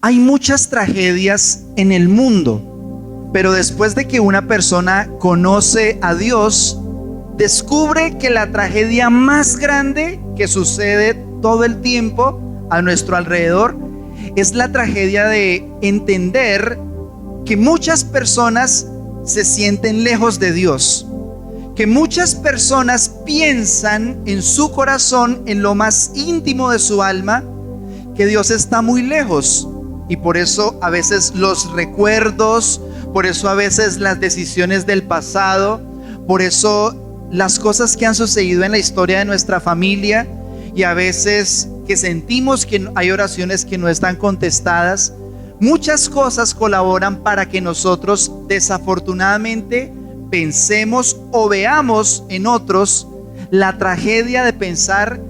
Hay muchas tragedias en el mundo, pero después de que una persona conoce a Dios, descubre que la tragedia más grande que sucede todo el tiempo a nuestro alrededor es la tragedia de entender que muchas personas se sienten lejos de Dios, que muchas personas piensan en su corazón, en lo más íntimo de su alma, que Dios está muy lejos. Y por eso a veces los recuerdos, por eso a veces las decisiones del pasado, por eso las cosas que han sucedido en la historia de nuestra familia, y a veces que sentimos que hay oraciones que no están contestadas, muchas cosas colaboran para que nosotros desafortunadamente pensemos o veamos en otros la tragedia de pensar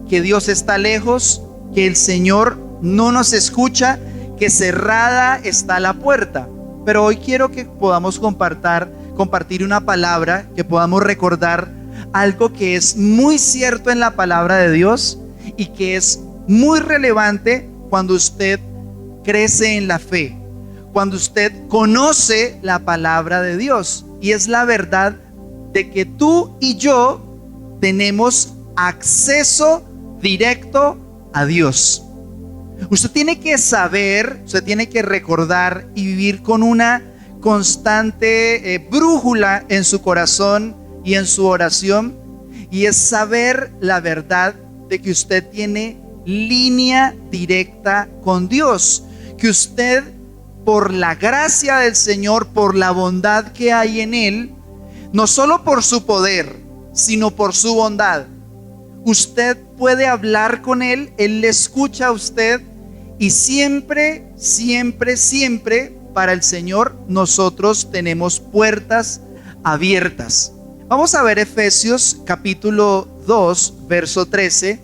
que Dios está lejos, que el Señor no nos escucha, que cerrada está la puerta. Pero hoy quiero que podamos compartir una palabra, que podamos recordar algo que es muy cierto en la palabra de Dios y que es muy relevante cuando usted crece en la fe, cuando usted conoce la palabra de Dios. Y es la verdad de que tú y yo tenemos acceso directo a Dios. Usted tiene que saber, usted tiene que recordar y vivir con una constante brújula en su corazón y en su oración, y es saber la verdad de que usted tiene línea directa con Dios, que usted, por la gracia del Señor, por la bondad que hay en Él, no solo por su poder, sino por su bondad, usted puede hablar con Él, Él le escucha a usted, y siempre, siempre, siempre para el Señor nosotros tenemos puertas abiertas. Vamos a ver Efesios capítulo 2, verso 13,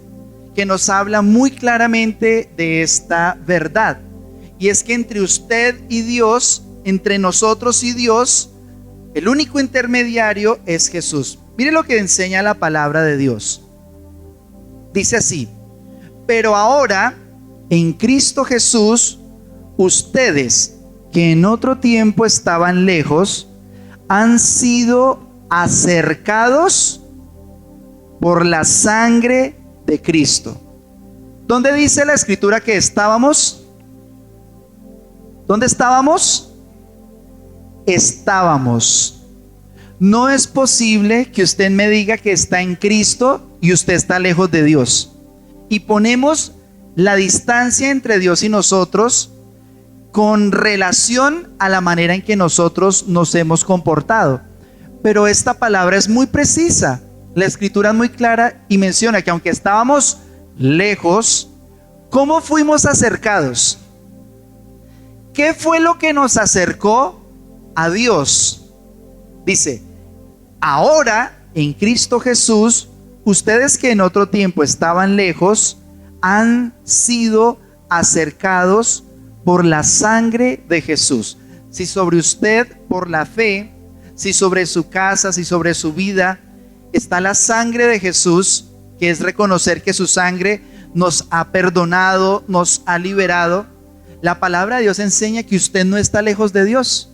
que nos habla muy claramente de esta verdad. Y es que entre usted y Dios, entre nosotros y Dios, el único intermediario es Jesús. Mire lo que enseña la palabra de Dios. Dice así: pero ahora, en Cristo Jesús, ustedes que en otro tiempo estaban lejos, han sido acercados por la sangre de Cristo. ¿Dónde dice la Escritura que estábamos? ¿Dónde estábamos? Estábamos. No es posible que usted me diga que está en Cristo y usted está lejos de Dios. Y ponemos la distancia entre Dios y nosotros con relación a la manera en que nosotros nos hemos comportado. Pero esta palabra es muy precisa. La Escritura es muy clara y menciona que aunque estábamos lejos, ¿cómo fuimos acercados? ¿Qué fue lo que nos acercó a Dios? Dice: ahora en Cristo Jesús, ustedes que en otro tiempo estaban lejos, han sido acercados por la sangre de Jesús. Si sobre usted, por la fe, si sobre su casa, si sobre su vida está la sangre de Jesús, que es reconocer que su sangre nos ha perdonado, nos ha liberado, la palabra de Dios enseña que usted no está lejos de Dios,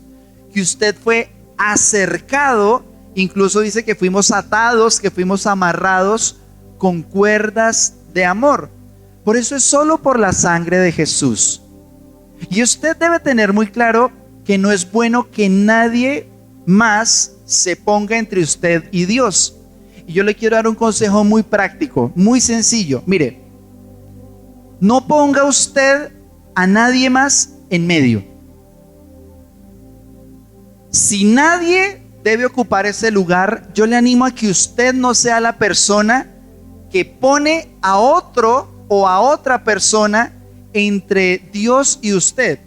que usted fue acercado, incluso dice que fuimos atados, que fuimos amarrados con cuerdas de amor. Por eso es solo por la sangre de Jesús. Y usted debe tener muy claro que no es bueno que nadie más se ponga entre usted y Dios. Y yo le quiero dar un consejo muy práctico, muy sencillo. Mire, no ponga usted a nadie más en medio. Si nadie debe ocupar ese lugar, yo le animo a que usted no sea la persona que pone a otro o a otra persona entre Dios y usted.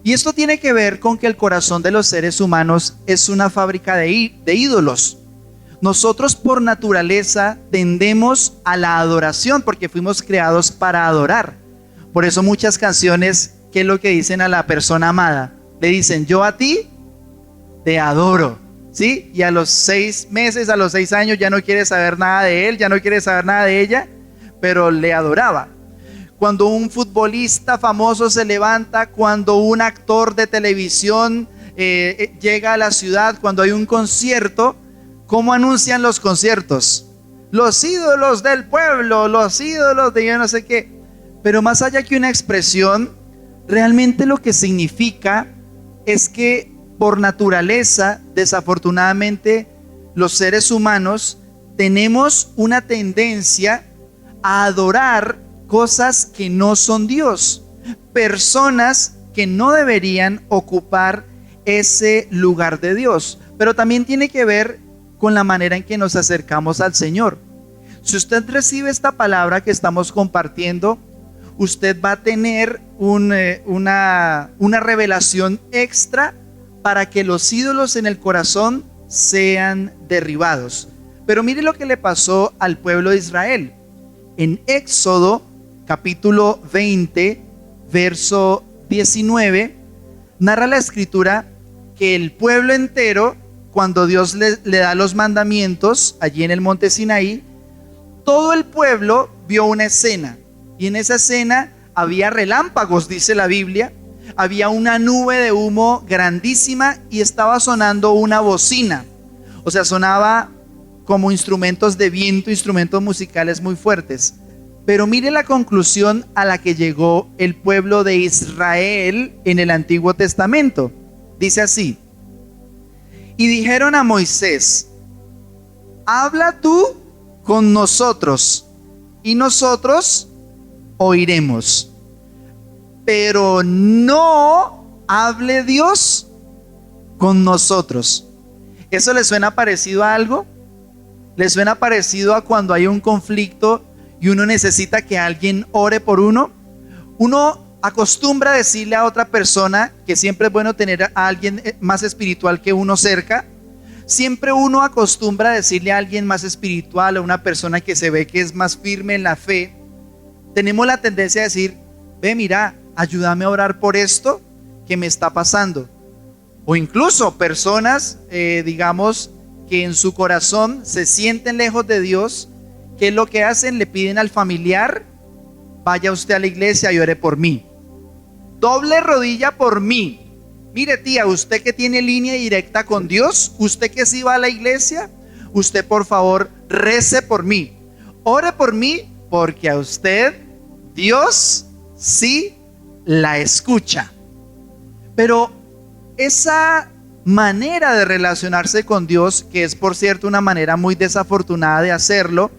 Y esto tiene que ver con que el corazón de los seres humanos es una fábrica de ídolos. Nosotros por naturaleza tendemos a la adoración porque fuimos creados para adorar. Por eso muchas canciones, ¿qué es lo que dicen a la persona amada? Le dicen: yo a ti te adoro, ¿sí? Y a los 6 meses, a los 6 años ya no quiere saber nada de él, ya no quiere saber nada de ella, pero le adoraba. cuando un futbolista famoso se levanta, cuando un actor de televisión llega a la ciudad, cuando hay un concierto, ¿cómo anuncian los conciertos? Los ídolos del pueblo, los ídolos de yo no sé qué. Pero más allá que una expresión, realmente lo que significa es que por naturaleza, desafortunadamente, los seres humanos tenemos una tendencia a adorar cosas que no son Dios, personas que no deberían ocupar ese lugar de Dios. Pero también tiene que ver con la manera en que nos acercamos al Señor. Si usted recibe esta palabra que estamos compartiendo, usted va a tener una revelación extra para que los ídolos en el corazón sean derribados. Pero mire lo que le pasó al pueblo de Israel. En Éxodo capítulo 20, verso 19, narra la escritura que el pueblo entero, cuando Dios le da los mandamientos allí en el monte Sinaí, todo el pueblo vio una escena. Y en esa escena había relámpagos, dice la Biblia. Había una nube de humo grandísima y estaba sonando una bocina. O sea, sonaba como instrumentos de viento, instrumentos musicales muy fuertes. Pero mire la conclusión a la que llegó el pueblo de Israel en el Antiguo Testamento. Dice así: y dijeron a Moisés, habla tú con nosotros y nosotros oiremos, pero no hable Dios con nosotros. ¿Eso le suena parecido a algo? ¿Le suena parecido a cuando hay un conflicto y uno necesita que alguien ore por uno? Uno acostumbra a decirle a otra persona, que siempre es bueno tener a alguien más espiritual que uno cerca. Siempre uno acostumbra a decirle a alguien más espiritual, a una persona que se ve que es más firme en la fe. Tenemos la tendencia a decir, ve, mira, ayúdame a orar por esto que me está pasando. O incluso personas, digamos, que en su corazón se sienten lejos de Dios. ¿Qué es lo que hacen? Le piden al familiar, vaya usted a la iglesia y ore por mí. Doble rodilla por mí. Mire, tía, usted que tiene línea directa con Dios, usted que sí va a la iglesia, usted por favor rece por mí. Ore por mí porque a usted Dios sí la escucha. Pero esa manera de relacionarse con Dios, que es por cierto una manera muy desafortunada de hacerlo,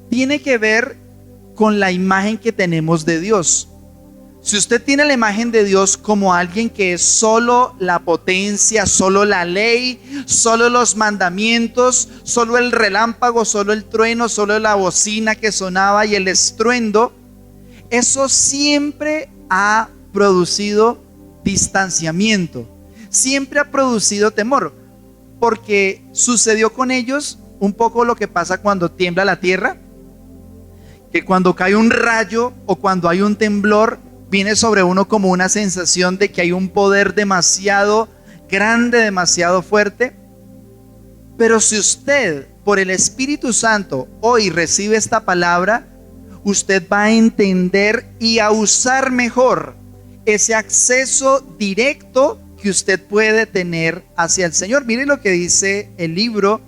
tiene que ver con la imagen que tenemos de Dios. Si usted tiene la imagen de Dios como alguien que es solo la potencia, solo la ley, solo los mandamientos, solo el relámpago, solo el trueno, solo la bocina que sonaba y el estruendo, eso siempre ha producido distanciamiento, siempre ha producido temor, porque sucedió con ellos un poco lo que pasa cuando tiembla la tierra, que cuando cae un rayo o cuando hay un temblor, viene sobre uno como una sensación de que hay un poder demasiado grande, demasiado fuerte. Pero si usted por el Espíritu Santo hoy recibe esta palabra, usted va a entender y a usar mejor ese acceso directo que usted puede tener hacia el Señor. Mire lo que dice el libro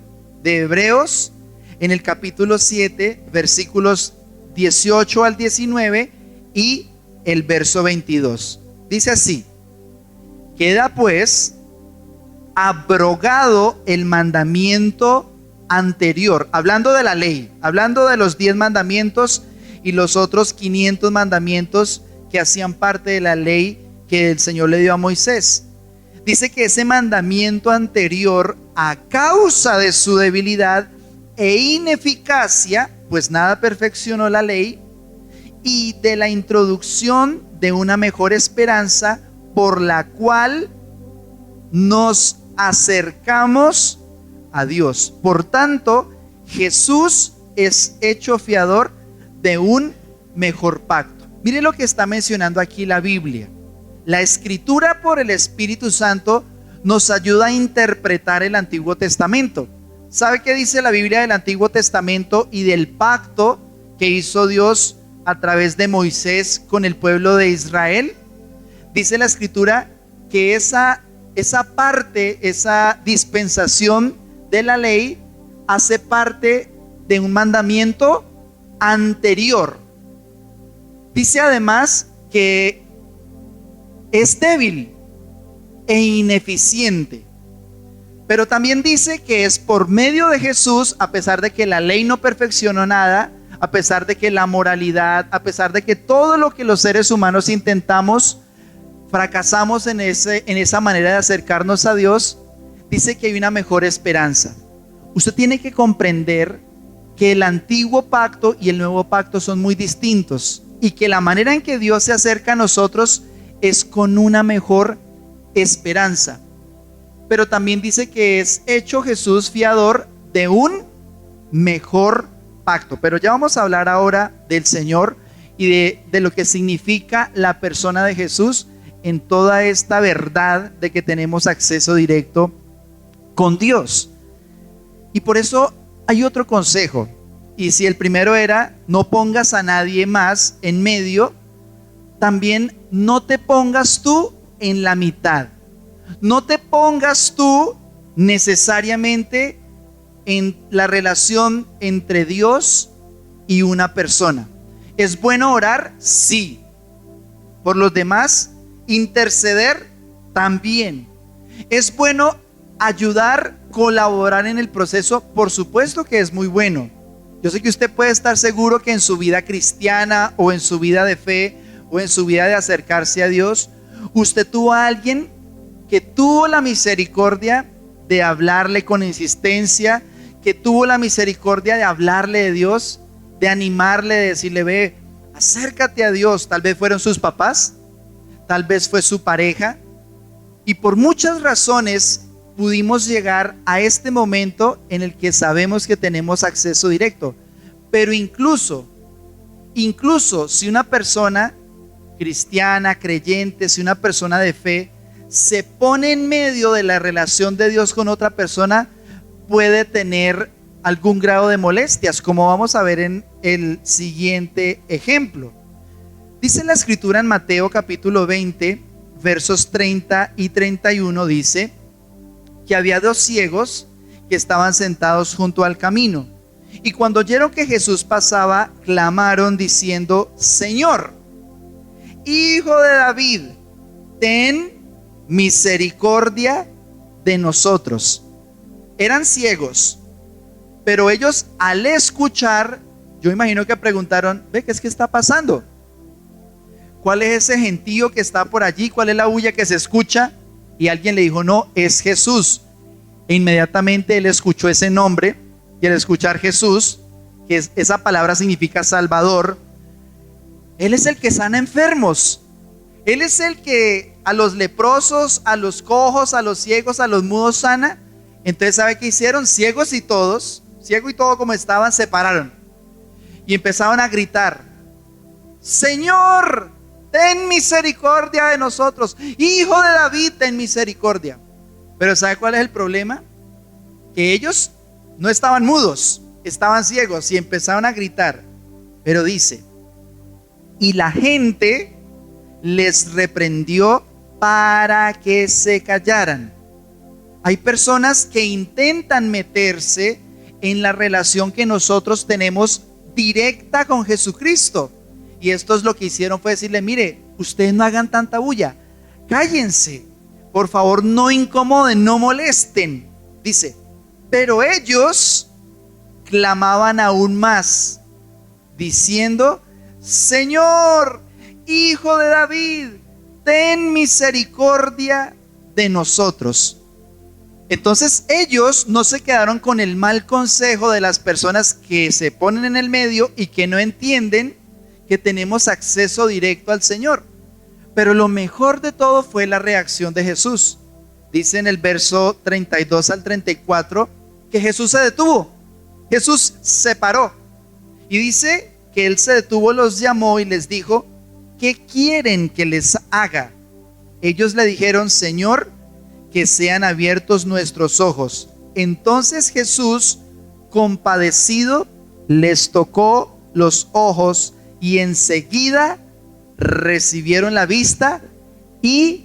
de Hebreos en el capítulo 7, versículos 18 al 19 y el verso 22. Dice así: queda pues abrogado el mandamiento anterior, hablando de la ley, hablando de los 10 mandamientos y los otros 500 mandamientos que hacían parte de la ley que el Señor le dio a Moisés. Dice que ese mandamiento anterior, a causa de su debilidad e ineficacia, pues nada perfeccionó la ley, y de la introducción de una mejor esperanza por la cual nos acercamos a Dios. Por tanto, Jesús es hecho fiador de un mejor pacto. Mire lo que está mencionando aquí la Biblia. La escritura por el Espíritu Santo nos ayuda a interpretar el Antiguo Testamento. ¿Sabe qué dice la Biblia del Antiguo Testamento y del pacto que hizo Dios a través de Moisés con el pueblo de Israel. Dice la escritura que esa parte, esa dispensación de la ley hace parte de un mandamiento anterior. Dice además que es débil e ineficiente, pero también dice que es por medio de Jesús, a pesar de que la ley no perfeccionó nada, a pesar de que la moralidad, a pesar de que todo lo que los seres humanos intentamos, fracasamos en esa manera de acercarnos a Dios. Dice que hay una mejor esperanza. Usted tiene que comprender que el antiguo pacto y el nuevo pacto son muy distintos, y que la manera en que Dios se acerca a nosotros es con una mejor esperanza. Pero también dice que es hecho Jesús fiador de un mejor pacto. Pero ya vamos a hablar ahora del Señor y de lo que significa la persona de Jesús en toda esta verdad de que tenemos acceso directo con Dios. Y por eso hay otro consejo. Y si el primero era no pongas a nadie más en medio, también no te pongas tú en la mitad. No te pongas tú necesariamente en la relación entre Dios y una persona. ¿Es bueno orar? Sí. Por los demás, interceder también. ¿Es bueno ayudar, colaborar en el proceso? Por supuesto que es muy bueno. Yo sé que usted puede estar seguro que en su vida cristiana o en su vida de fe o en su vida de acercarse a Dios, usted tuvo a alguien que tuvo la misericordia de hablarle con insistencia, que tuvo la misericordia de hablarle de Dios, de animarle, de decirle, ve, acércate a Dios. Tal vez fueron sus papás, tal vez fue su pareja, y por muchas razones pudimos llegar a este momento en el que sabemos que tenemos acceso directo. Pero incluso si una persona cristiana, creyente, si una persona de fe se pone en medio de la relación de Dios con otra persona, puede tener algún grado de molestias, como vamos a ver en el siguiente ejemplo. Dice la escritura en Mateo capítulo 20, versos 30 y 31, dice que había dos ciegos que estaban sentados junto al camino, y cuando oyeron que Jesús pasaba, clamaron diciendo, Señor, Hijo de David, ten misericordia de nosotros. Eran ciegos, pero ellos al escuchar, yo imagino que preguntaron, ve, ¿qué es que está pasando? ¿Cuál es ese gentío que está por allí? ¿Cuál es la bulla que se escucha? Y alguien le dijo, no, es Jesús. E inmediatamente él escuchó ese nombre, y al escuchar Jesús, que esa palabra significa Salvador, Él es el que sana enfermos. Él es el que a los leprosos, a los cojos, a los ciegos, a los mudos sana. Entonces, ¿sabe qué hicieron? Ciegos y todos, ciego y todo como estaban, se pararon y empezaban a gritar, Señor, ten misericordia de nosotros. Hijo de David, ten misericordia. Pero ¿sabe cuál es el problema? Que ellos no estaban mudos, estaban ciegos y empezaron a gritar. Pero dice, y la gente les reprendió para que se callaran. Hay personas que intentan meterse en la relación que nosotros tenemos directa con Jesucristo. Y estos lo que hicieron fue decirle, mire, ustedes no hagan tanta bulla, cállense, por favor no incomoden, no molesten. Dice, pero ellos clamaban aún más, diciendo, Señor, Hijo de David, ten misericordia de nosotros. Entonces ellos no se quedaron con el mal consejo de las personas que se ponen en el medio y que no entienden que tenemos acceso directo al Señor. Pero lo mejor de todo fue la reacción de Jesús. Dice en el verso 32 al 34 que Jesús se detuvo. Jesús se paró y dice que Él se detuvo, los llamó y les dijo, ¿qué quieren que les haga? Ellos le dijeron, Señor, que sean abiertos nuestros ojos. Entonces Jesús, compadecido, les tocó los ojos y enseguida recibieron la vista y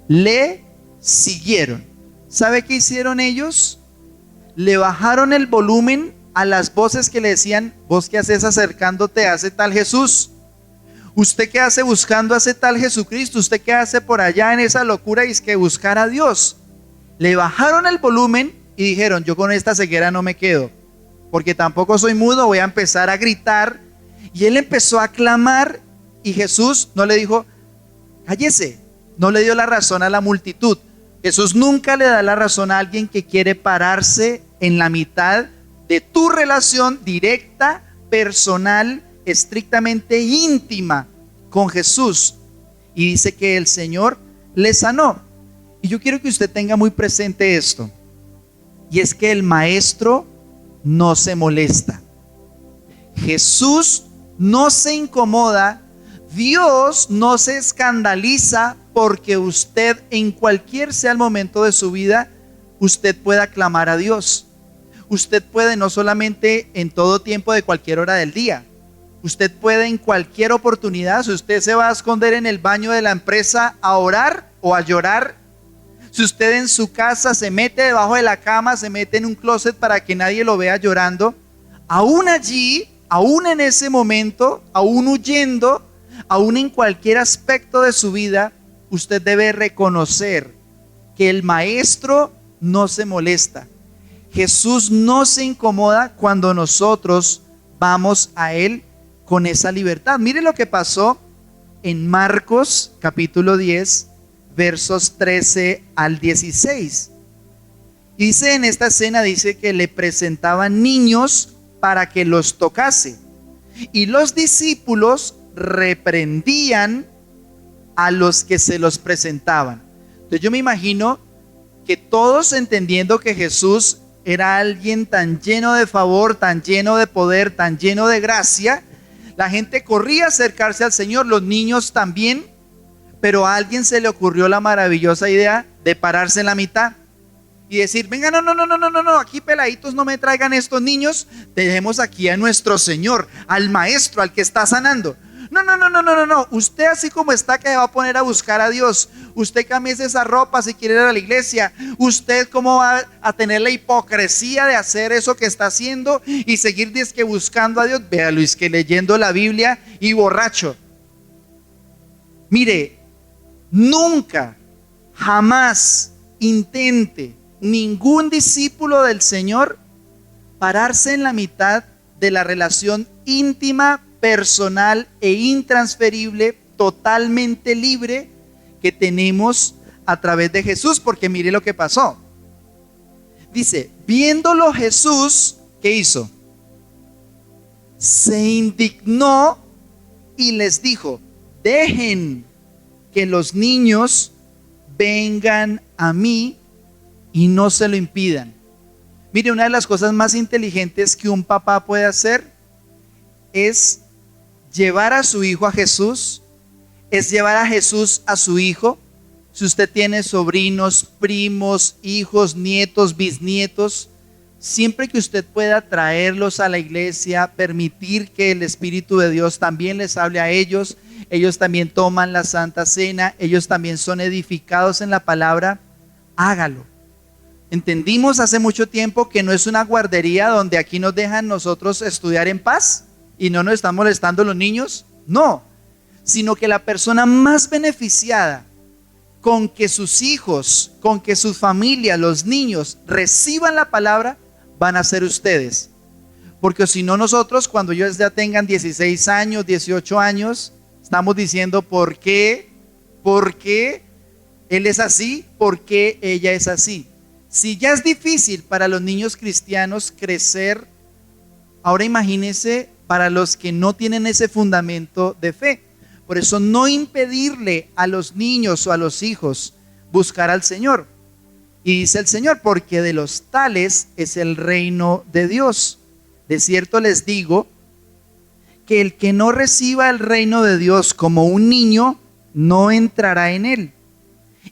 le siguieron. ¿Sabe qué hicieron ellos? Le bajaron el volumen a las voces que le decían: ¿vos qué haces acercándote a ese tal Jesús? ¿Usted qué hace buscando a ese tal Jesucristo? ¿Usted qué hace por allá en esa locura y es que buscar a Dios? Le bajaron el volumen y dijeron: yo con esta ceguera no me quedo, porque tampoco soy mudo, voy a empezar a gritar. Y él empezó a clamar y Jesús no le dijo: cállese, no le dio la razón a la multitud. Jesús nunca le da la razón a alguien que quiere pararse en la mitad de tu relación directa, personal, estrictamente íntima con Jesús. Y dice que el Señor le sanó. Y yo quiero que usted tenga muy presente esto, y es que el maestro no se molesta. Jesús no se incomoda. Dios no se escandaliza porque usted, en cualquier sea el momento de su vida, usted pueda clamar a Dios. Usted puede, no solamente en todo tiempo de cualquier hora del día, usted puede en cualquier oportunidad. Si usted se va a esconder en el baño de la empresa a orar o a llorar, si usted en su casa se mete debajo de la cama, se mete en un closet para que nadie lo vea llorando, aún allí, aún en ese momento, aún huyendo, aún en cualquier aspecto de su vida, usted debe reconocer que el maestro no se molesta. Jesús no se incomoda cuando nosotros vamos a Él con esa libertad. Mire lo que pasó en Marcos capítulo 10, versos 13 al 16. Y dice, en esta escena dice que le presentaban niños para que los tocase. Y los discípulos reprendían a los que se los presentaban. Entonces yo me imagino que todos, entendiendo que Jesús era alguien tan lleno de favor, tan lleno de poder, tan lleno de gracia, la gente corría a acercarse al Señor, los niños también, pero a alguien se le ocurrió la maravillosa idea de pararse en la mitad y decir: venga, no, aquí peladitos no me traigan estos niños, dejemos aquí a nuestro Señor, al maestro, al que está sanando. No, usted así como está, que va a poner a buscar a Dios. Usted cámbiese esa ropa si quiere ir a la iglesia. Usted cómo va a tener la hipocresía de hacer eso que está haciendo y seguir dizque buscando a Dios. Vea, Luis, que leyendo la Biblia y borracho. Mire, nunca, jamás intente ningún discípulo del Señor pararse en la mitad de la relación íntima, personal e intransferible, totalmente libre que tenemos a través de Jesús, porque mire lo que pasó. Dice: viéndolo Jesús, ¿qué hizo? Se indignó y les dijo: dejen que los niños vengan a mí y no se lo impidan. Mire, una de las cosas más inteligentes que un papá puede hacer es llevar a su hijo a Jesús, es llevar a Jesús a su hijo. Si usted tiene sobrinos, primos, hijos, nietos, bisnietos, siempre que usted pueda traerlos a la iglesia, permitir que el Espíritu de Dios también les hable a ellos, ellos también toman la Santa Cena, ellos también son edificados en la palabra, hágalo. Entendimos hace mucho tiempo que no es una guardería donde aquí nos dejan nosotros estudiar en paz y no nos están molestando los niños, no, sino que la persona más beneficiada con que sus hijos, con que sus familias, los niños reciban la palabra, van a ser ustedes. Porque si no, nosotros cuando ellos ya tengan 16 años, 18 años, estamos diciendo: ¿por qué? ¿Por qué él es así? ¿Por qué ella es así? Si ya es difícil para los niños cristianos crecer, ahora imagínense para los que no tienen ese fundamento de fe. Por eso, no impedirle a los niños o a los hijos buscar al Señor. Y dice el Señor: porque de los tales es el reino de Dios. De cierto les digo que el que no reciba el reino de Dios como un niño, no entrará en él.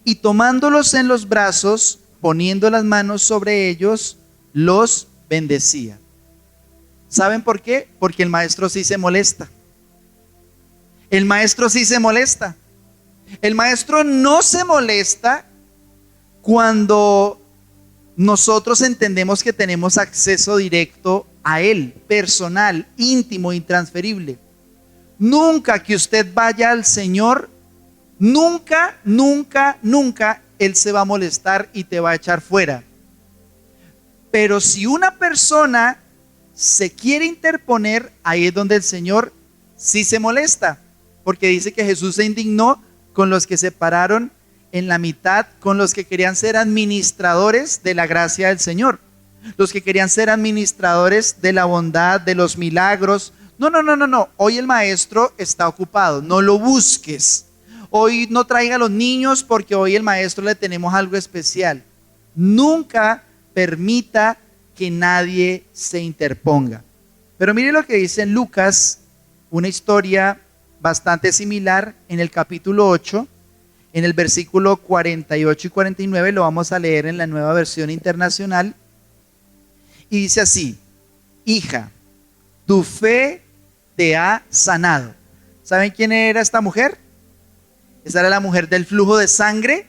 Y tomándolos en los brazos, poniendo las manos sobre ellos, los bendecía. ¿Saben por qué? Porque el maestro sí se molesta. El maestro sí se molesta. El maestro no se molesta cuando nosotros entendemos que tenemos acceso directo a Él, personal, íntimo, intransferible. Nunca que usted vaya al Señor, nunca, nunca, nunca Él se va a molestar y te va a echar fuera. Pero si una persona se quiere interponer, ahí es donde el Señor sí se molesta, porque dice que Jesús se indignó con los que se pararon en la mitad, con los que querían ser administradores de la gracia del Señor, los que querían ser administradores de la bondad, de los milagros. No. Hoy el maestro está ocupado, no lo busques. Hoy no traiga a los niños porque hoy el maestro le tenemos algo especial. Nunca permita que nadie se interponga. Pero mire lo que dice en Lucas, una historia bastante similar en el capítulo 8, en el versículo 48 y 49, lo vamos a leer en la Nueva Versión Internacional. Y dice así: hija, tu fe te ha sanado. ¿Saben quién era esta mujer? Esa era la mujer del flujo de sangre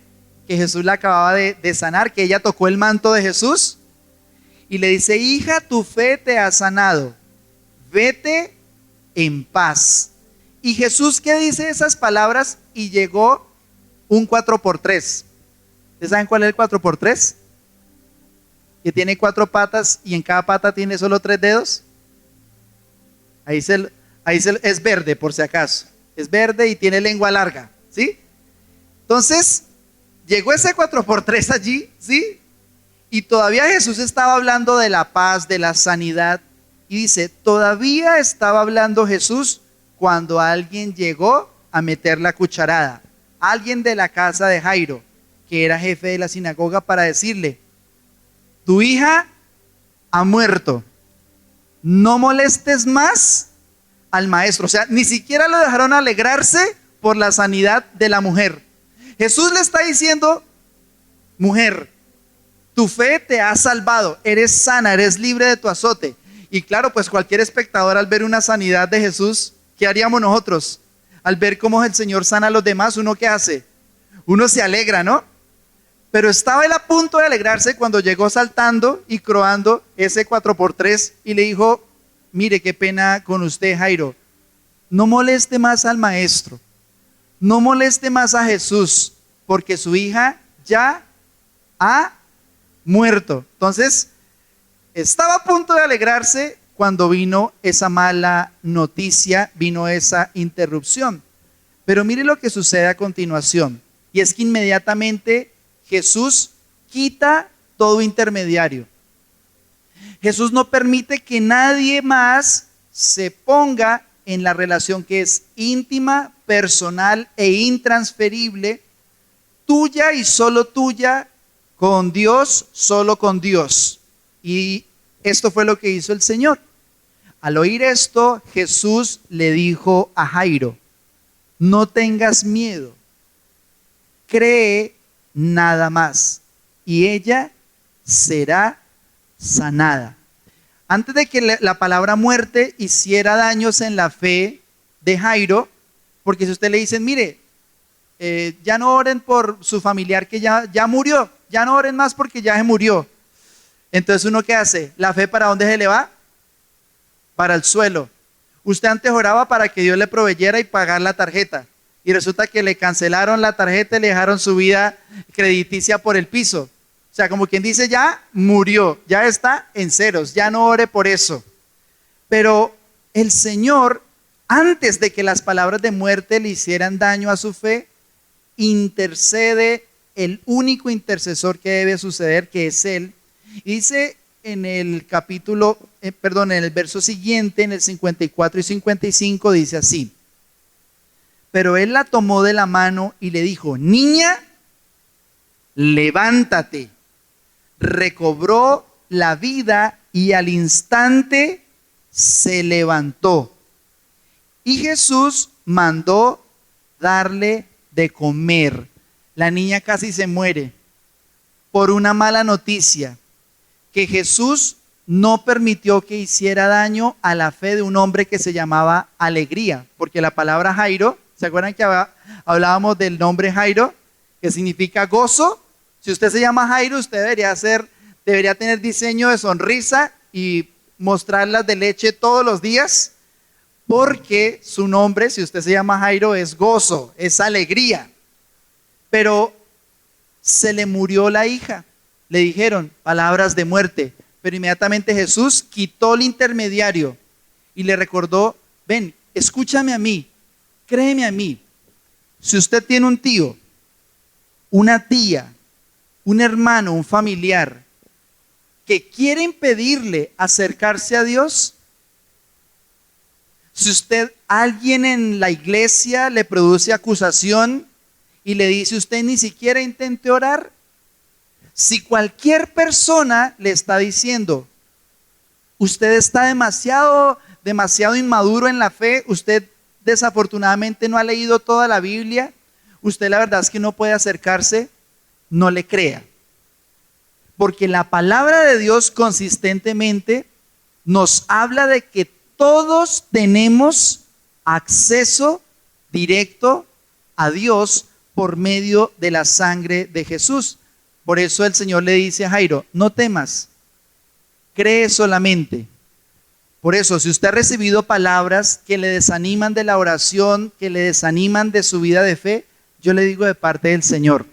que Jesús la acababa de sanar, que ella tocó el manto de Jesús y le dice: hija, tu fe te ha sanado, vete en paz. Y Jesús, ¿qué dice esas palabras? Y llegó un 4x3. ¿Ustedes saben cuál es el 4x3? Que tiene 4 patas y en cada pata tiene solo 3 dedos. Es verde, por si acaso. Es verde y tiene lengua larga, ¿sí? Entonces, llegó ese 4x3 allí, ¿sí? Y todavía Jesús estaba hablando de la paz, de la sanidad. Y dice, todavía estaba hablando Jesús cuando alguien llegó a meter la cucharada. Alguien de la casa de Jairo, que era jefe de la sinagoga, para decirle: tu hija ha muerto, no molestes más al maestro. O sea, ni siquiera lo dejaron alegrarse por la sanidad de la mujer. Jesús le está diciendo: mujer, tu fe te ha salvado, eres sana, eres libre de tu azote. Y claro, pues cualquier espectador al ver una sanidad de Jesús, ¿qué haríamos nosotros? Al ver cómo el Señor sana a los demás, ¿uno qué hace? Uno se alegra, ¿no? Pero estaba él a punto de alegrarse cuando llegó saltando y croando ese 4x3 y le dijo: mire, qué pena con usted, Jairo, no moleste más al maestro, no moleste más a Jesús, porque su hija ya ha muerto. Entonces, estaba a punto de alegrarse cuando vino esa mala noticia, vino esa interrupción. Pero mire lo que sucede a continuación, y es que inmediatamente Jesús quita todo intermediario. Jesús no permite que nadie más se ponga en la relación que es íntima, personal e intransferible, tuya y solo tuya, con Dios, solo con Dios. Y esto fue lo que hizo el Señor. Al oír esto, Jesús le dijo a Jairo: no tengas miedo, cree nada más y ella será sanada. Antes de que la palabra muerte hiciera daños en la fe de Jairo, porque si usted le dice: mire, ya no oren por su familiar que ya murió, ya no oren más porque ya se murió. Entonces, ¿uno qué hace? ¿La fe para dónde se le va? Para el suelo. Usted antes oraba para que Dios le proveyera y pagar la tarjeta, y resulta que le cancelaron la tarjeta y le dejaron su vida crediticia por el piso. O sea, como quien dice, ya murió, ya está en ceros, ya no ore por eso. Pero el Señor, antes de que las palabras de muerte le hicieran daño a su fe, intercede el único intercesor que debe suceder, que es Él. Y dice en el en el verso siguiente, en el 54 y 55, dice así: pero Él la tomó de la mano y le dijo: niña, levántate. Recobró la vida y al instante se levantó. Y Jesús mandó darle de comer. La niña casi se muere por una mala noticia que Jesús no permitió que hiciera daño a la fe de un hombre que se llamaba Alegría, porque la palabra Jairo, ¿se acuerdan que hablábamos del nombre Jairo, que significa gozo? Si usted se llama Jairo, usted debería tener diseño de sonrisa y mostrarlas de leche todos los días, porque su nombre, si usted se llama Jairo, es gozo, es alegría. Pero se le murió la hija, le dijeron palabras de muerte, pero inmediatamente Jesús quitó el intermediario y le recordó: ven, escúchame a mí, créeme a mí. Si usted tiene un tío, una tía, un hermano, un familiar que quiere impedirle acercarse a Dios, si alguien en la iglesia le produce acusación y le dice: usted ni siquiera intente orar, si cualquier persona le está diciendo: usted está demasiado inmaduro en la fe, usted desafortunadamente no ha leído toda la Biblia, usted la verdad es que no puede acercarse, no le crea. Porque la palabra de Dios consistentemente nos habla de que todos tenemos acceso directo a Dios por medio de la sangre de Jesús. Por eso el Señor le dice a Jairo: no temas, cree solamente. Por eso, si usted ha recibido palabras que le desaniman de la oración, que le desaniman de su vida de fe, yo le digo de parte del Señor: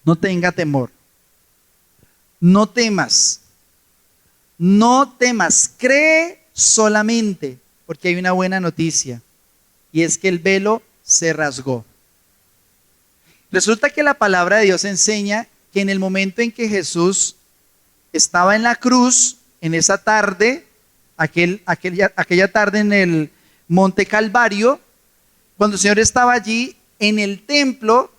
no tenga temor. No temas, no temas, cree solamente, porque hay una buena noticia, y es que el velo se rasgó. Resulta que la palabra de Dios enseña que en el momento en que Jesús estaba en la cruz, en esa tarde, aquella tarde en el Monte Calvario, cuando el Señor estaba allí, en el templo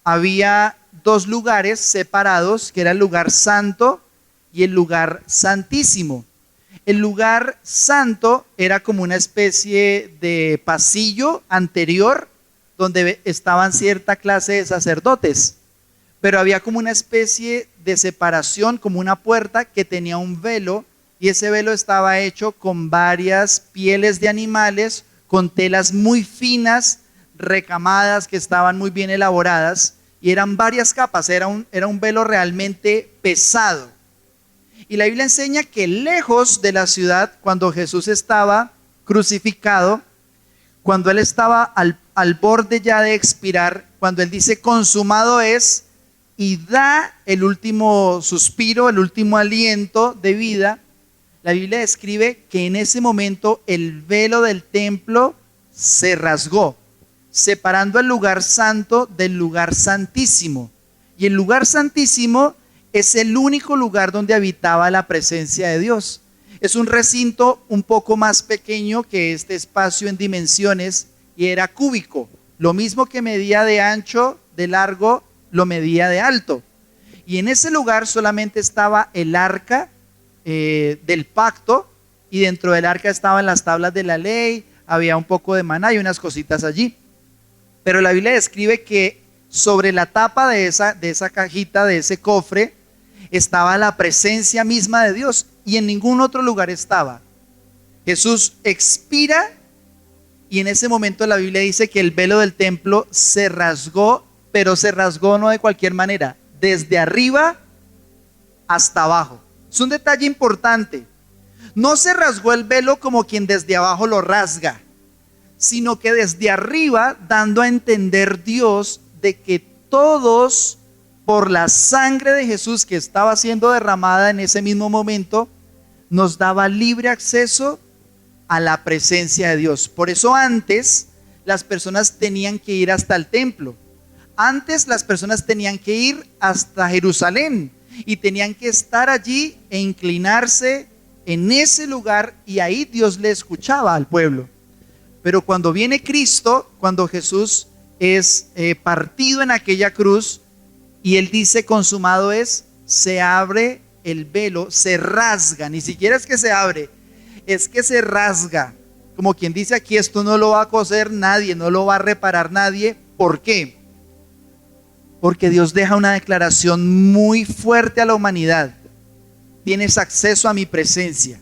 había dos lugares separados, que era el lugar santo y el lugar santísimo. El lugar santo era como una especie de pasillo anterior donde estaban cierta clase de sacerdotes, pero había como una especie de separación, como una puerta que tenía un velo, y ese velo estaba hecho con varias pieles de animales, con telas muy finas, recamadas, que estaban muy bien elaboradas, y eran varias capas, era un velo realmente pesado. Y la Biblia enseña que lejos de la ciudad, cuando Jesús estaba crucificado, cuando Él estaba al borde ya de expirar, cuando Él dice consumado es, y da el último suspiro, el último aliento de vida, la Biblia describe que en ese momento el velo del templo se rasgó, separando el lugar santo del lugar santísimo. Y el lugar santísimo es el único lugar donde habitaba la presencia de Dios. Es un recinto un poco más pequeño que este espacio en dimensiones, y era cúbico. Lo mismo que medía de ancho, de largo, lo medía de alto. Y en ese lugar solamente estaba el arca del pacto, y dentro del arca estaban las tablas de la ley, había un poco de maná y unas cositas allí. Pero la Biblia describe que sobre la tapa de esa cajita, de ese cofre, estaba la presencia misma de Dios, y en ningún otro lugar estaba. Jesús expira, y en ese momento la Biblia dice que el velo del templo se rasgó, pero se rasgó no de cualquier manera, desde arriba hasta abajo. Es un detalle importante. No se rasgó el velo como quien desde abajo lo rasga, sino que desde arriba, dando a entender Dios de que todos, por la sangre de Jesús que estaba siendo derramada en ese mismo momento, nos daba libre acceso a la presencia de Dios. Por eso antes las personas tenían que ir hasta el templo. Antes las personas tenían que ir hasta Jerusalén y tenían que estar allí e inclinarse en ese lugar, y ahí Dios le escuchaba al pueblo. Pero cuando viene Cristo, cuando Jesús es partido en aquella cruz y Él dice consumado es, se abre el velo, se rasga. Ni siquiera es que se abre, es que se rasga. Como quien dice aquí: esto no lo va a coser nadie, no lo va a reparar nadie. ¿Por qué? Porque Dios deja una declaración muy fuerte a la humanidad. tienes acceso a mi presencia.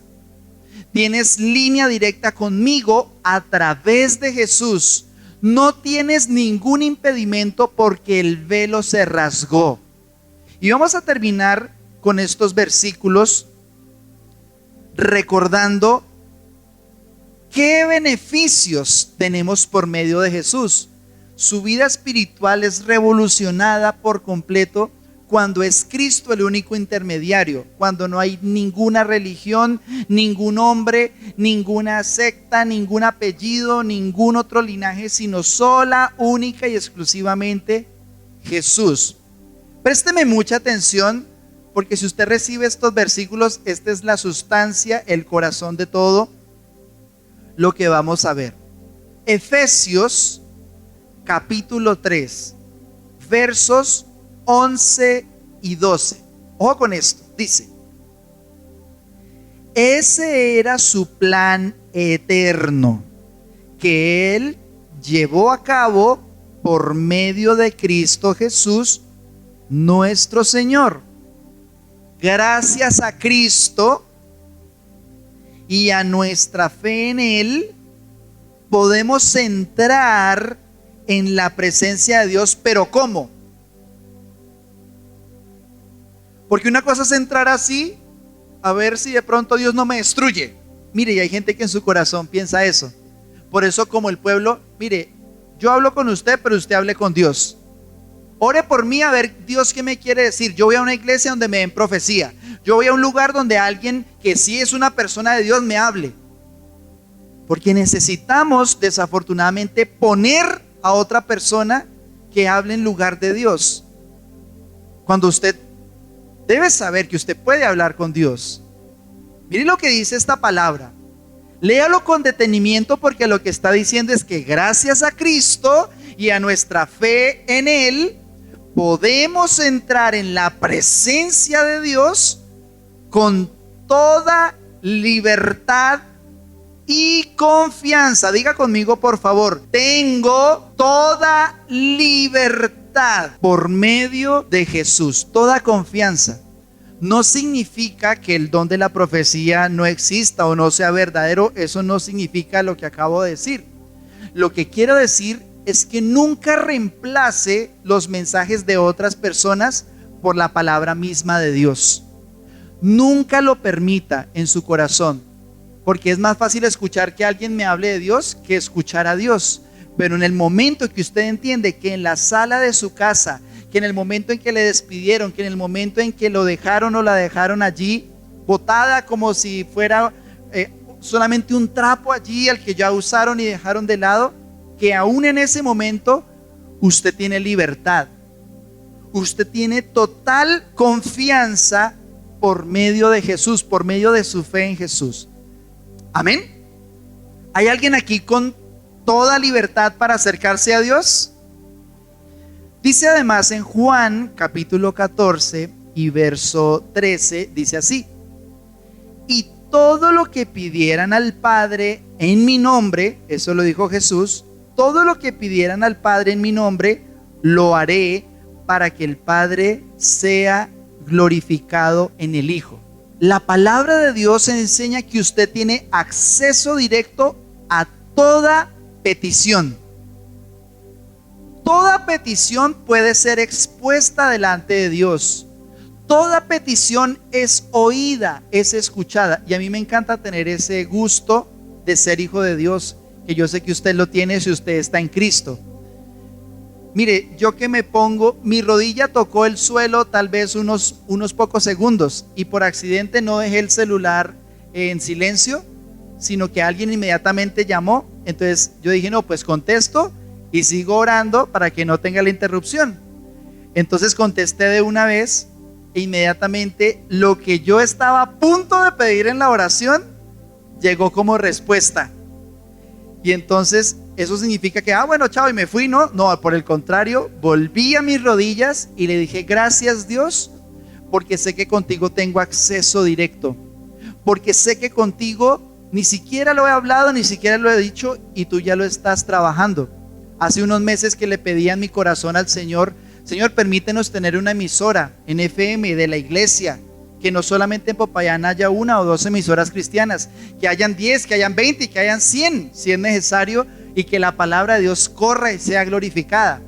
Tienes línea directa conmigo a través de Jesús. No tienes ningún impedimento porque el velo se rasgó. Y vamos a terminar con estos versículos recordando qué beneficios tenemos por medio de Jesús. Su vida espiritual es revolucionada por completo cuando es Cristo el único intermediario, cuando no hay ninguna religión, ningún hombre, ninguna secta, ningún apellido, ningún otro linaje, sino sola, única y exclusivamente Jesús. Présteme mucha atención, porque si usted recibe estos versículos, esta es la sustancia, el corazón de todo lo que vamos a ver. Efesios capítulo 3, versos 11 y 12. Ojo con esto, dice: ese era su plan eterno, que Él llevó a cabo por medio de Cristo Jesús, nuestro Señor. Gracias a Cristo y a nuestra fe en Él, podemos entrar en la presencia de Dios. ¿Pero cómo? Porque una cosa es entrar así, a ver si de pronto Dios no me destruye. Mire, y hay gente que en su corazón piensa eso. Por eso, como el pueblo, mire, yo hablo con usted, pero usted hable con Dios. Ore por mí a ver Dios qué me quiere decir. Yo voy a una iglesia donde me den profecía. Yo voy a un lugar donde alguien que sí es una persona de Dios me hable. Porque necesitamos, desafortunadamente, poner a otra persona que hable en lugar de Dios. Cuando usted debe saber que usted puede hablar con Dios. Mire lo que dice esta palabra. Léalo con detenimiento, porque lo que está diciendo es que gracias a Cristo y a nuestra fe en Él, podemos entrar en la presencia de Dios con toda libertad y confianza. Diga conmigo, por favor: tengo toda libertad por medio de Jesús. Toda confianza. No significa que el don de la profecía no exista o no sea verdadero. Eso no significa lo que acabo de decir. Lo que quiero decir es que nunca reemplace los mensajes de otras personas por la palabra misma de Dios. Nunca lo permita en su corazón, porque es más fácil escuchar que alguien me hable de Dios que escuchar a Dios. Pero en el momento que usted entiende que en la sala de su casa, que en el momento en que le despidieron, que en el momento en que lo dejaron o la dejaron allí botada como si fuera solamente un trapo allí al que ya usaron y dejaron de lado, que aún en ese momento usted tiene libertad. Usted tiene total confianza por medio de Jesús, por medio de su fe en Jesús. Amén. ¿Hay alguien aquí con toda libertad para acercarse a Dios? Dice además en Juan capítulo 14 y verso 13, dice así: y todo lo que pidieran al Padre en mi nombre, eso lo dijo Jesús, todo lo que pidieran al Padre en mi nombre, lo haré para que el Padre sea glorificado en el Hijo. La palabra de Dios enseña que usted tiene acceso directo a toda petición. Toda petición puede ser expuesta delante de Dios. Toda petición es oída, es escuchada. Y a mí me encanta tener ese gusto de ser hijo de Dios, que yo sé que usted lo tiene si usted está en Cristo. Mire, yo que me pongo, mi rodilla tocó el suelo tal vez unos pocos segundos, y por accidente no dejé el celular en silencio, sino que alguien inmediatamente llamó. Entonces yo dije, no, pues contesto y sigo orando para que no tenga la interrupción. Entonces contesté de una vez, e inmediatamente lo que yo estaba a punto de pedir en la oración llegó como respuesta. Y entonces eso significa que, bueno, chao, y me fui. No, por el contrario, volví a mis rodillas y le dije: gracias, Dios, porque sé que contigo tengo acceso directo, porque sé que contigo ni siquiera lo he hablado, ni siquiera lo he dicho, y tú ya lo estás trabajando. Hace unos meses que le pedí en mi corazón al Señor: Señor, permítenos tener una emisora en FM de la iglesia, que no solamente en Popayán haya una o dos emisoras cristianas, que hayan 10, que hayan 20 y que hayan 100 si es necesario, y que la palabra de Dios corra y sea glorificada.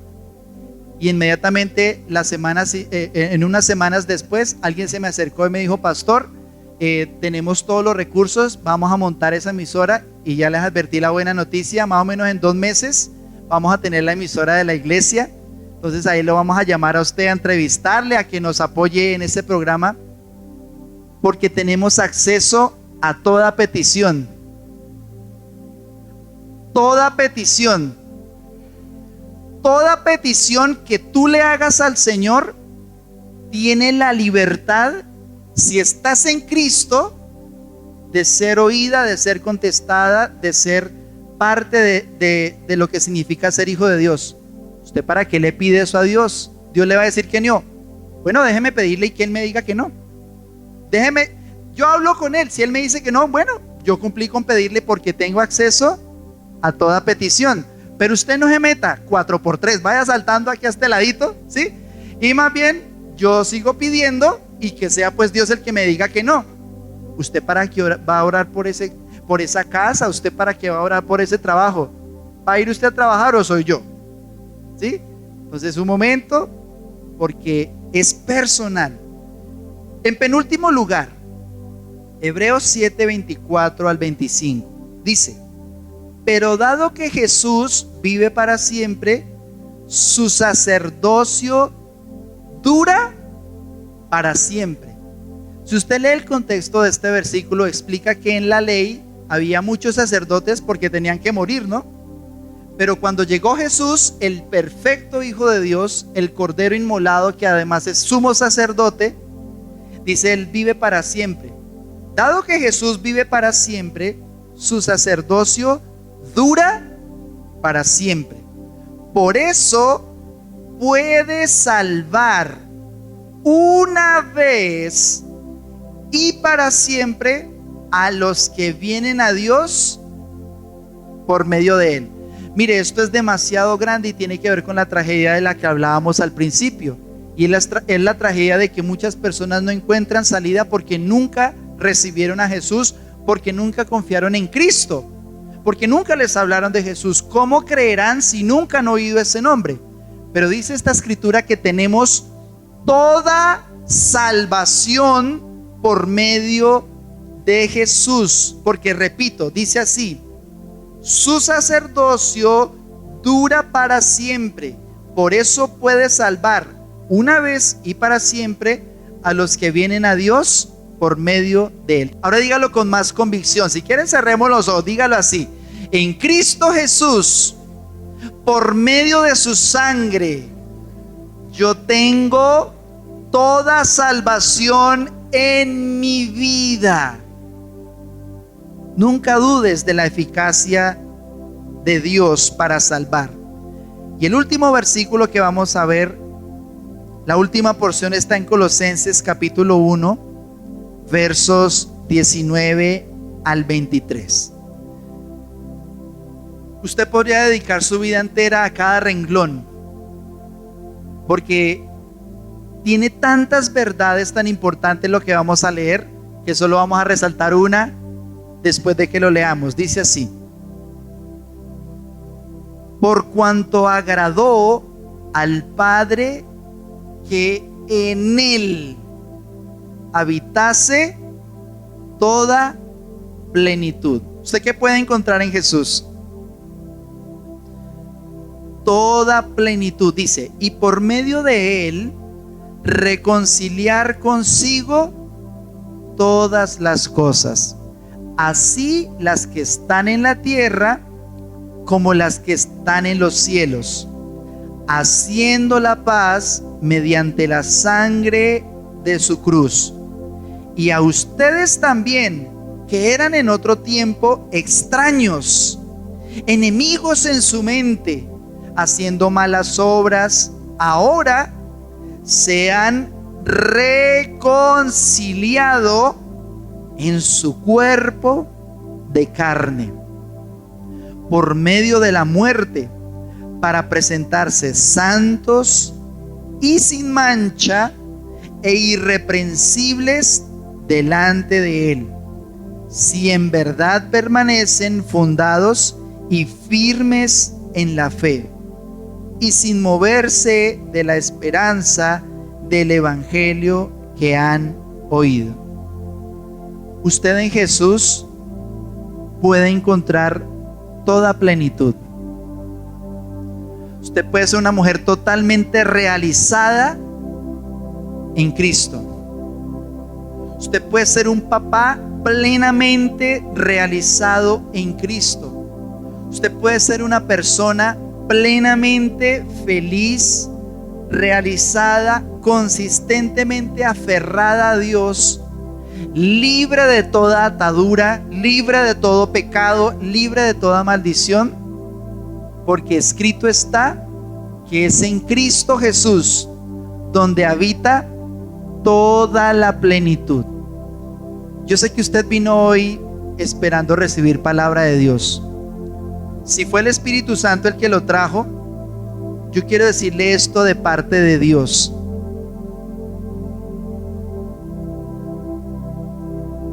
Y inmediatamente en unas semanas después, alguien se me acercó y me dijo: pastor, tenemos todos los recursos, vamos a montar esa emisora, y ya les advertí la buena noticia, más o menos en 2 meses vamos a tener la emisora de la iglesia. Entonces ahí lo vamos a llamar a usted, a entrevistarle, a que nos apoye en ese programa, porque tenemos acceso a toda petición. Toda petición que tú le hagas al Señor tiene la libertad, si estás en Cristo, de ser oída, de ser contestada, de ser parte de lo que significa ser hijo de Dios. ¿Usted para qué le pide eso a Dios? Dios le va a decir que no. Bueno, déjeme pedirle y que Él me diga que no. Yo hablo con Él. Si Él me dice que no, bueno, yo cumplí con pedirle porque tengo acceso a toda petición. Pero usted no se meta 4x3, vaya saltando aquí a este ladito, ¿sí? Y más bien yo sigo pidiendo, y que sea pues Dios el que me diga que no. ¿Usted para qué va a orar por esa casa? ¿Usted para qué va a orar por ese trabajo? ¿Va a ir usted a trabajar o soy yo? ¿Sí? Entonces un momento, porque es personal. En penúltimo lugar, Hebreos 7:24 al 25 dice: pero dado que Jesús vive para siempre, su sacerdocio dura para siempre. Si usted lee el contexto de este versículo, explica que en la ley había muchos sacerdotes porque tenían que morir, ¿no? Pero cuando llegó Jesús, el perfecto Hijo de Dios, el Cordero inmolado, que además es sumo sacerdote, dice: Él vive para siempre. Dado que Jesús vive para siempre, su sacerdocio dura para siempre. Por eso puede salvar una vez y para siempre a los que vienen a Dios por medio de Él. Mire, esto es demasiado grande y tiene que ver con la tragedia de la que hablábamos al principio. Y es la tragedia de que muchas personas no encuentran salida porque nunca recibieron a Jesús, porque nunca confiaron en Cristo, porque nunca les hablaron de Jesús. ¿Cómo creerán si nunca han oído ese nombre? Pero dice esta escritura que tenemos toda salvación por medio de Jesús, porque repito, dice así: su sacerdocio dura para siempre, por eso puede salvar una vez y para siempre a los que vienen a Dios por medio de Él. Ahora dígalo con más convicción. Si quieren, cerremos los ojos, dígalo así: en Cristo Jesús, por medio de su sangre, yo tengo toda salvación en mi vida. Nunca dudes de la eficacia de Dios para salvar. Y el último versículo que vamos a ver, la última porción, está en Colosenses capítulo 1, versos 19 al 23. Usted podría dedicar su vida entera a cada renglón, porque tiene tantas verdades tan importantes lo que vamos a leer, que solo vamos a resaltar una después de que lo leamos. Dice así: por cuanto agradó al Padre que en Él habitase toda plenitud. ¿Usted qué puede encontrar en Jesús? Toda plenitud. Dice: y por medio de Él reconciliar consigo todas las cosas, así las que están en la tierra como las que están en los cielos, haciendo la paz mediante la sangre de su cruz. Y a ustedes también, que eran en otro tiempo extraños, enemigos en su mente, haciendo malas obras, ahora se han reconciliado en su cuerpo de carne por medio de la muerte, para presentarse santos y sin mancha e irreprensibles delante de Él, si en verdad permanecen fundados y firmes en la fe, y sin moverse de la esperanza del evangelio que han oído. Usted en Jesús puede encontrar toda plenitud. Usted puede ser una mujer totalmente realizada en Cristo. Usted puede ser un papá plenamente realizado en Cristo. Usted puede ser una persona plenamente feliz, realizada, consistentemente aferrada a Dios, libre de toda atadura, libre de todo pecado, libre de toda maldición, porque escrito está que es en Cristo Jesús donde habita toda la plenitud. Yo sé que usted vino hoy esperando recibir palabra de Dios. Si fue el Espíritu Santo el que lo trajo, yo quiero decirle esto de parte de Dios.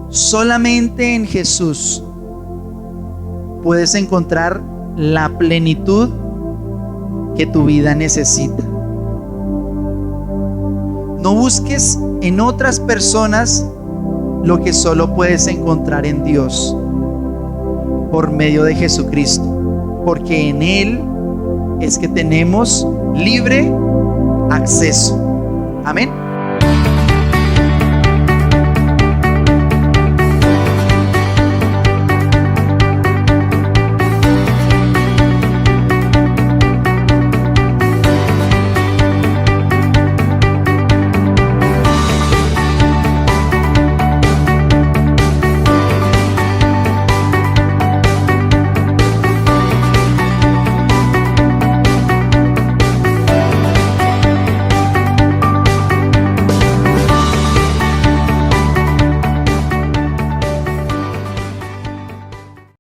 Solamente en Jesús puedes encontrar la plenitud que tu vida necesita. No busques en otras personas lo que solo puedes encontrar en Dios por medio de Jesucristo, porque en Él es que tenemos libre acceso. Amén.